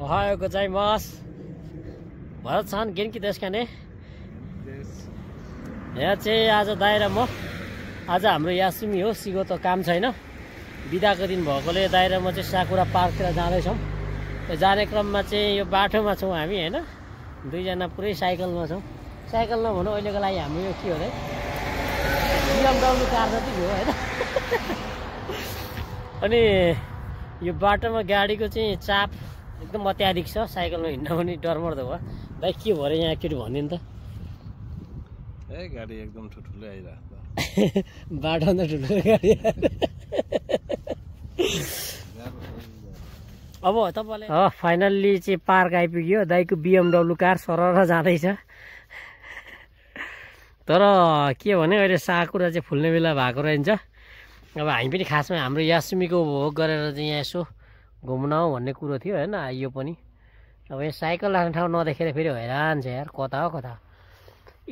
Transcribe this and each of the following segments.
Ohayou gozaimasu. Bharat गेन्की देश खाने यहाँ चाहिँ आज दाइरा म आज हाम्रो यासुमी हो सिगो त काम छैन बिदाको दिन भएकोले दाइरा म चाहिँ साकुरा पार्कतिर जाँदैछौँ जाने क्रममा चाहिँ यो बाटोमा छौँ हामी हैन दुईजना पुरै साइकलमा छौँ साइकल नभनु अहिलेको लागि हाम्रो यो के हो रे BMW कार जति हो हैन अनि यो बाटोमा गाडीको चाहिँ चाप एकदम अत्याधिक छ साइकलमा हिँड्न पनि डरमर्दो भयो दाइ के भयो यहाँ केटी भन्दिनु त ए गाडी एकदम ठुलो आइरहेको बाटो त ठुलो गाडी अब तपाईले फाइनल्ली चाहिँ पार्क आइपुग्यो दाइको BMW कार सरर जाँदैछ तर के भने अहिले साकुरा चाहिँ फुल्ने बेला भएको रहन्छ अब हामी पनि खासमा हाम्रो यासुमीको भोग गरेर चाहिँ यहाँ यसो घुम्न आउँ भन्ने कुरो थियो हैन आइयो पनि अब यहाँ साइकल राख्ने ठाउँ नदेखेर फेरि हैरान छ यार कता हो कता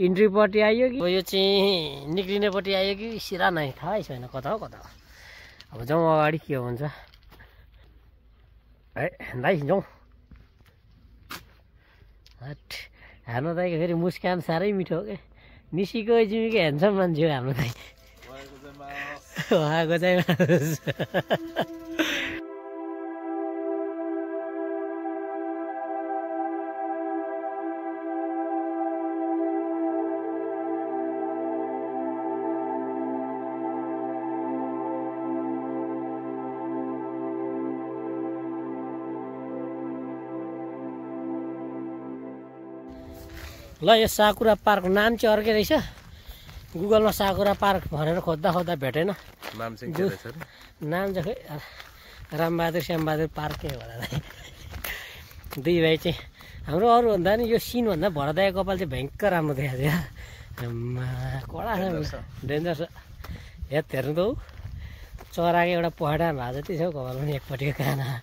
इन्ट्रीपट्टि आइयो कि यो चाहिँ निक्लिनेपट्टि आइयो कि सिरा नै थाहै छैन कता हो कता अब जाउँ अगाडि के हुन्छ है दाइ जाउँ हाम्रो दाइको फेरि मुस्कान साह्रै मिठो हो क्या निसीको जिमीको ह्यान्डसम मान्छे हो हाम्रो दाइ उहाँको चाहिँ ल यो साकुरा पार्क नाम चाहिँ अर्कै रहेछ गुगलमा साकुरा पार्क भनेर खोज्दा खोज्दा भेटेन नाम चाहिँ के रहेछ नाम चाहिँ खै रामबहादुर श्यामबहादुर पार्कै होला दुई भाइ चाहिँ हाम्रो अरूभन्दा नि यो सिनभन्दा भरदाय कपाल चाहिँ भयङ्कर राम्रो देखाएको थियो कडा छ डेन्जर छ हेत हेर्नु त हौ चराको एउटा पहडा भए जति छ हौ कपाल पनि एकपट्टिको काना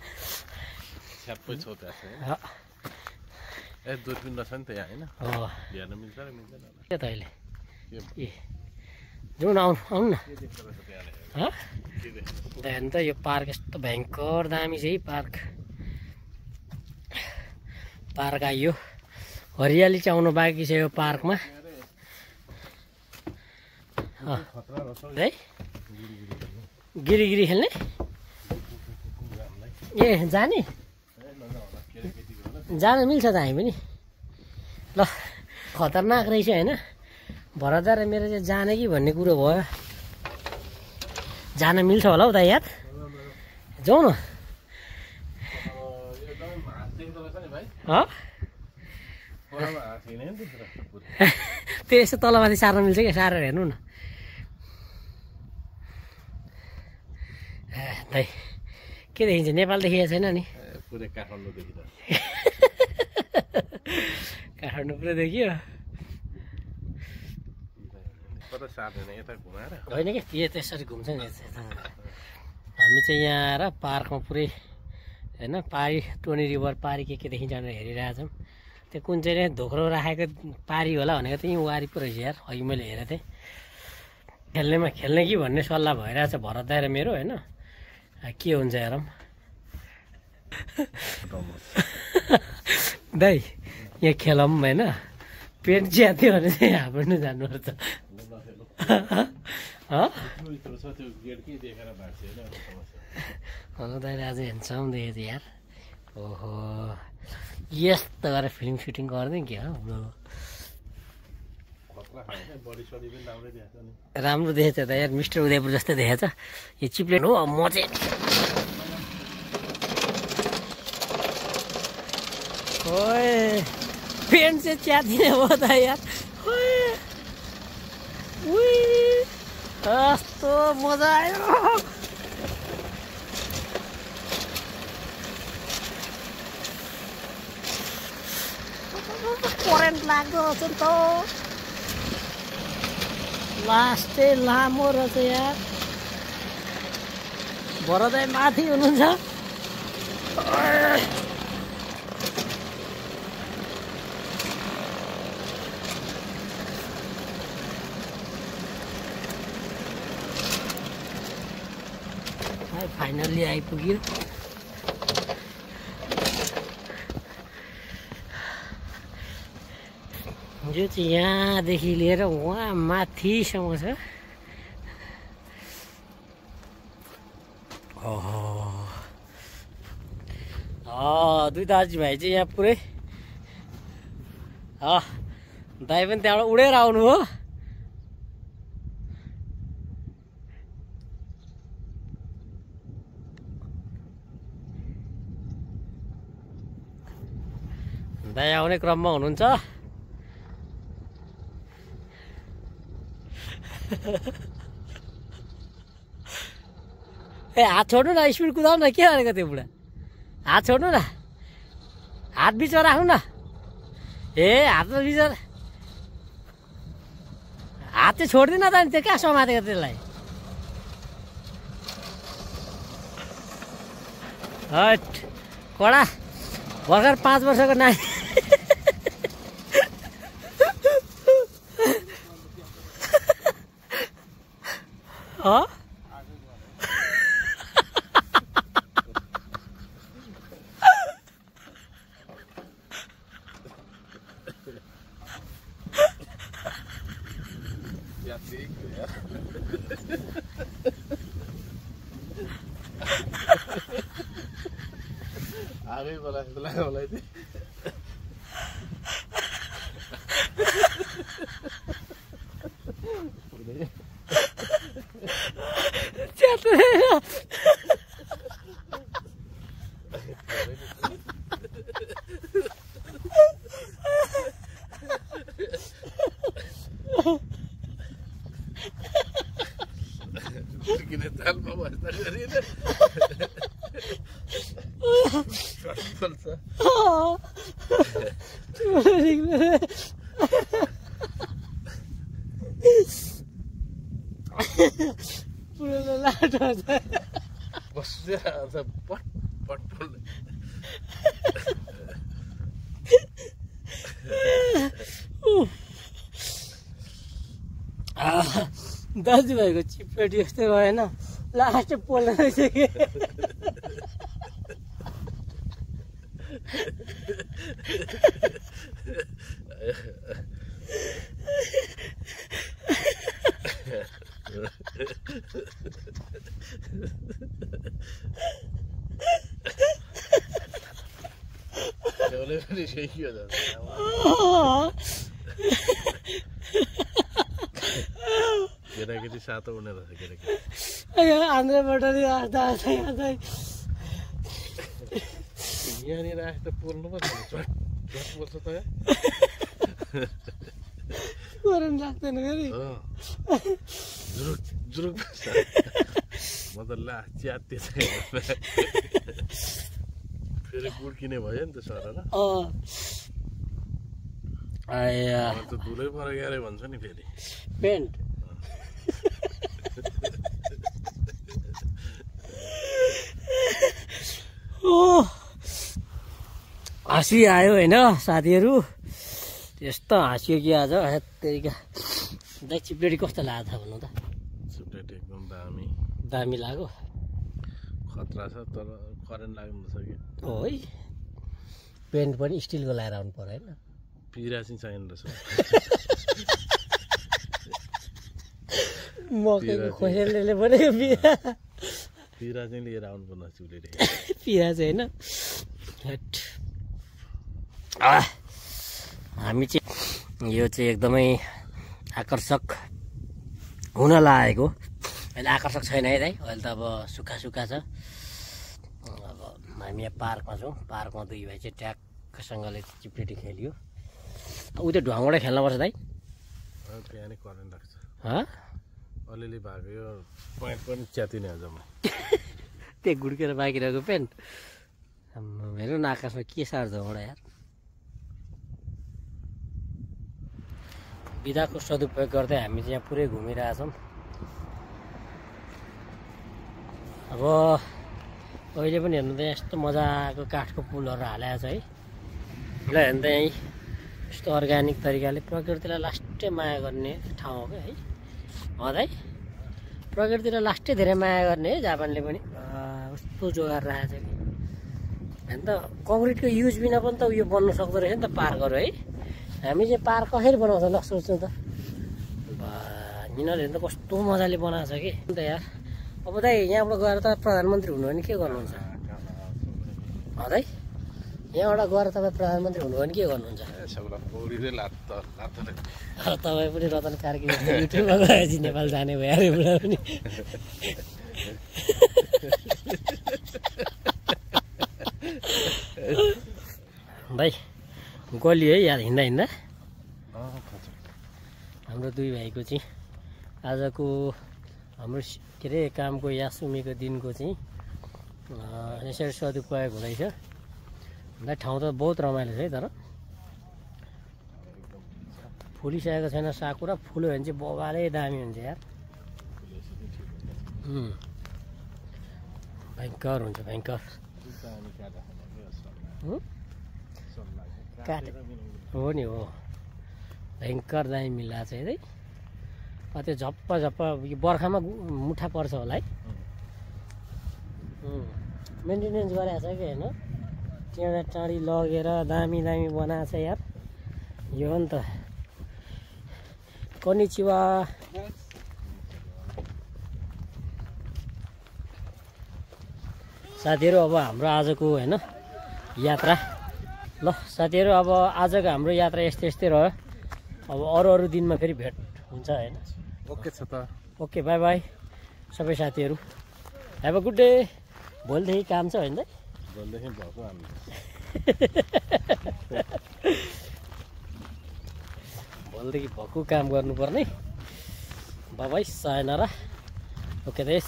छ्याप्पै छ त्यहाँ ए दूरबीन रहेछ नि त यहाँ हैन हेर्न मिल्छ र मिल्दैन के त अहिले ए जाउँ न आउनु न हेर्नु त यो पार्क यस्तो भयङ्कर दामी चाहिँ पार्क आइयो हरियाली चाहिँ आउनु बाँकी छ यो पार्कमा है गिरिगिरी खेल्ने ए जाने जान मिल्छ त हामी पनि ल खतरनाक रहेछ होइन भरदा र मेरो चाहिँ जाने कि भन्ने कुरो भयो जान मिल्छ होला हौ त याद जाउँ न त्यो यसो तलमाथि सार्न मिल्छ क्या सारेर हेर्नु न दाइ के देखिन्छ नेपाल देखिएको छैन नि पुरै काठमाडौँ देखिन्छ काठमाडौँ पुरै देखियो होइन क्या यो त्यसरी घुम्छ नि हामी चाहिँ यहाँ आएर पार्कमा पुरै होइन पारी टोनी रिभर पारी के देखिन्छ भनेर हेरिरहेछौँ त्यो कुन चाहिँ धोक्रो राखेको पारी होला भनेको त यहीँ वारी पो रहेछ यार अघि मैले हेरेको थिएँ खेल्ने कि भन्ने सल्लाह भइरहेछ भरत दाइ र मेरो होइन के हुन्छ हेरौँ दाइ यहाँ खेलौँ होइन पेन्ट च्यात्यो भने चाहिँ हाम्रो नै जानुपर्छ दाइ आज हेर्छौँ देखेको थियो यार ओहो यस्तो गरेर फिल्म सुटिङ गर्दै क्या राम्रो देखेको छ त यार मिस्टर उदयपुर जस्तै देखेको छ यो चिप्लेट हो म चाहिँ ओए पेन्ट चाहिँ च्यातिने भयो त यार कस्तो मजा आयो करेन्ट लाग्दो रहेछ नि त लास्टै लामो रहेछ यार भरदाइ माथि हुनुहुन्छ फाइनल्ली आइपुग्यो यो चाहिँ यहाँदेखि लिएर वहाँ माथिसम्म छ। दुई दाजुभाइ चाहिँ यहाँ पुरै दाइ पनि त्यहाँबाट उडेर आउनु हो। दाइ आउने क्रममा हुनुहुन्छ। ए हात छोड्नु न, स्पिड कुदाउनु न, के भनेको त्यो बुढा? हात छोड्नु न, हात बिचमा राख्नु न। ए हात बिचमा हात चाहिँ छोड्दिन त नि, त्यो कहाँ समातेको त्यसलाई? हट कडा भर्खर 5 वर्षको नानी। आगे बोला थी किने ताल में बस्दा गरिन दाजुभाइको चिप्लेटी यस्तै भएन, लास्ट पोल्न रहेछ कि। केटाकेटी सातो हुने रहेछ केटाकेटी। आन्द्राबाट यहाँनिर आए त पोल्नु पो झट पोल्छ त करेन्ट लाग्दैन फेरि। जुरुक जुरुक म त ला च्यात्ते फेरि बुड्किने भयो नि त सर र। त धुलै पर गएर भन्छ नि फेरि पेन्ट। हाँसी आयो होइन साथीहरू, त्यस्तो हाँसियो कि आज। हेत्तेरिका दाइ चिप्लेटी कस्तो लाग्यो थाहा भन्नु त? चिप्लेटी एकदम दामी दामी लाग्यो। खतरा छ तर करेन्ट लाग्नु छ कि। हो है, पेन्ट पनि स्टिलको लगाएर आउनु पर्यो होइन? पिरा चाहिँ चाहिँदो रहेछ। मकैको खोसेलले भनेको पिरा चाहिँ लिएर आउनु पर्ने चिप्लेटी। पिरा चाहिँ होइन। हामी चाहिँ यो चाहिँ एकदमै आकर्षक हुन लागेको। अहिले आकर्षक छैन है दाइ, अहिले त अब सुक्खा सुक्खा छ। अब हामी यहाँ पार्कमा छौँ, पार्कमा दुई भाइ चाहिँ ट्याक्कसँगले चिप्लेटी खेलियो। ऊ त्यो ढुवाङबाटै खेल्नुपर्छ दाइ। त्यहाँ नै करेन्ट लाग्छ। अलिअलि भएको यो प्यान्ट पनि च्यातिने आज म। त्यो गुड्केर बाँकी रहेको प्यान्ट हेर्नु न, आकाशमा के सार्छ एउटा यार। विधाको सदुपयोग गर्दै हामी चाहिँ यहाँ पुरै घुमिरहेछौँ। अब अहिले पनि हेर्नु त यस्तो मजाको काठको पुलहरू हालेको छ है। ल हेर्नु त यहीँ यस्तो अर्ग्यानिक तरिकाले प्रकृतिलाई लास्टै माया गर्ने ठाउँ हो क्या है। दाइ प्रकृतिलाई लास्टै धेरै माया गर्ने है जापानले पनि। कस्तो जोगाएर राखेको छ कि। होइन त कङ्क्रिटको युज बिना पनि त उयो बन्नु सक्दो रहेछ नि त पार्कहरू है। हामी चाहिँ पार्क कसरी बनाउँछ ल सोच्नु त। यिनीहरूले त कस्तो मजाले बनाएको छ कि अन्त यार। अब दाइ यहाँबाट गएर त प्रधानमन्त्री हुनु भने के गर्नुहुन्छ दाइ? यहाँबाट गएर तपाईँ प्रधानमन्त्री हुनु भने के गर्नुहुन्छ? तपाईँ पनि रतन कार्की युट्युबमा गएपछि नेपाल जाने भयो अरे बुढा पनि। भाइ गली है यार हिँड्दा हिँड्दा हाम्रो दुई भाइको चाहिँ आजको हाम्रो के अरे कामको यासुमीको दिनको चाहिँ यसरी सदुपयोग हुँदैछ। ठाउँ त बहुत रमाइलो छ है, तर फुलिसकेको छैन साकुरा। फुल्यो भने चाहिँ बबाले दामी हुन्छ यार। भयङ्कर हुन्छ भयङ्कर। काटे हो नि हो, भयङ्कर दामी मिल्ला छ है। त्यो झप्प झप्प यो बर्खामा मुठा पर्छ होला है। मेन्टेनेन्स गरेको छ कि होइन, त्यहाँ टाढी लगेर दामी दामी बनाएको छ यार। यो हो नि त। कनिचिवा। साथीहरू अब हाम्रो आजको होइन यात्रा, ल साथीहरू अब आजको हाम्रो यात्रा यस्तै यस्तै रह्यो। अब अरू दिनमा फेरि भेट हुन्छ होइन। ओके छ त। ओके बाई बाई सबै साथीहरू, हेभ अ गुड डे। भोलिदेखि काम छ होइन? भोलिदेखि भएको हामी भोलिदेखि भक्कु काम गर्नुपर्ने। By by sayonara. ओके देश।